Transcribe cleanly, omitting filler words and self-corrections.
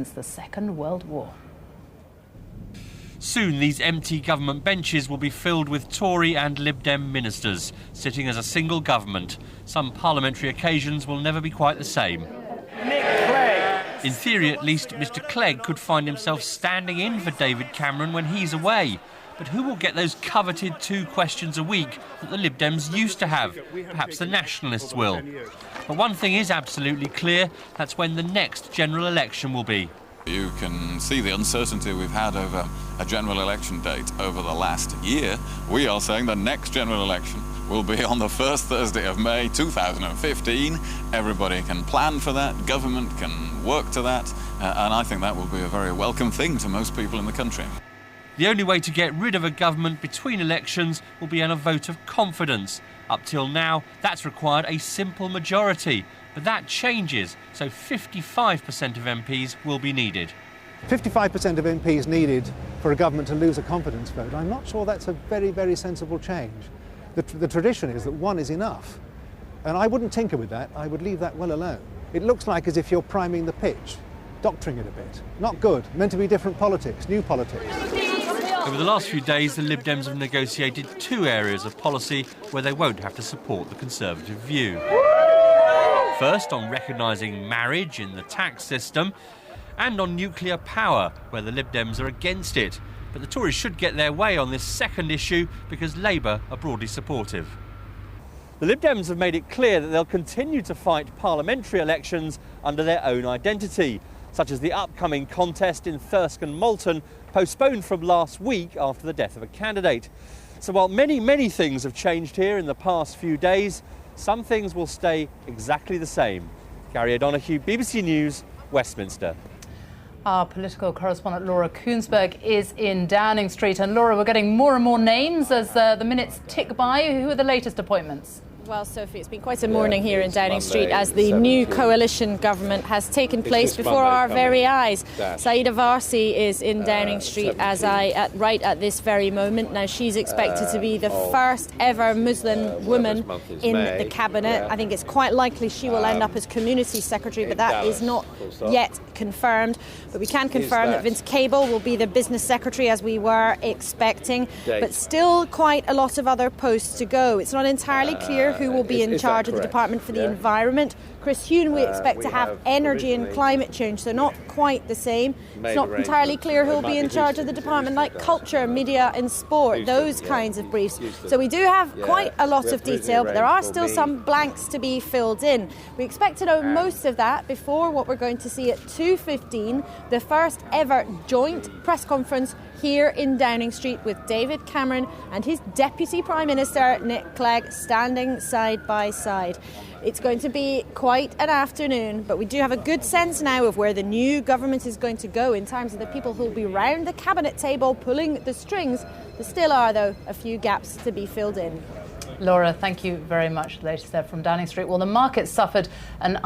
since the Second World War. Soon these empty government benches will be filled with Tory and Lib Dem ministers, sitting as a single government. Some parliamentary occasions will never be quite the same. In theory, at least, Mr Clegg could find himself standing in for David Cameron when he's away. But who will get those coveted 2 questions a week that the Lib Dems used to have? Perhaps the Nationalists will. But one thing is absolutely clear, that's when the next general election will be. You can see the uncertainty we've had over a general election date over the last year. We are saying the next general election will be on the first Thursday of May 2015. Everybody can plan for that, government can work to that, and I think that will be a very welcome thing to most people in the country. The only way to get rid of a government between elections will be on a vote of confidence. Up till now, that's required a simple majority. But that changes, so 55% of MPs will be needed. 55% of MPs needed for a government to lose a confidence vote. I'm not sure that's a very, very sensible change. The tradition is that 1 is enough. And I wouldn't tinker with that. I would leave that well alone. It looks like as if you're priming the pitch, doctoring it a bit. Not good. Meant to be different politics, new politics. Over the last few days, the Lib Dems have negotiated 2 areas of policy where they won't have to support the Conservative view. First, on recognising marriage in the tax system, and on nuclear power, where the Lib Dems are against it. But the Tories should get their way on this second issue because Labour are broadly supportive. The Lib Dems have made it clear that they'll continue to fight parliamentary elections under their own identity, such as the upcoming contest in Thirsk and Malton, postponed from last week after the death of a candidate. So while many things have changed here in the past few days, some things will stay exactly the same. Gary O'Donoghue, BBC News, Westminster. Our political correspondent Laura Koonsberg is in Downing Street. And Laura, we're getting more and more names as the minutes tick by. Who are the latest appointments? Well, Sophie, it's been quite a morning here in Downing Street as the new coalition government has taken place before our very eyes. Saida Varsi is in Downing Street right at this very moment. Now, she's expected to be the first ever Muslim woman in the cabinet. I think it's quite likely she will end up as community secretary, but that is not yet confirmed. But we can confirm that Vince Cable will be the business secretary as we were expecting, but still quite a lot of other posts to go. It's not entirely clear who will be in charge of the Department for the Environment. Chris Huhne we expect to have energy and climate change, so not quite the same. It's not entirely clear who will be in charge of the department like culture, media and sport, those kinds of briefs. So we do have quite a lot of detail, but there are still some blanks to be filled in. We expect to know most of that before what we're going to see at 2:15, the first ever joint press conference here in Downing Street with David Cameron and his Deputy Prime Minister Nick Clegg standing side by side. It's going to be quite an afternoon, but we do have a good sense now of where the new government is going to go in terms of the people who will be round the cabinet table pulling the strings. There still are, though, a few gaps to be filled in. Laura, thank you very much. The latest there from Downing Street. Well, the market suffered an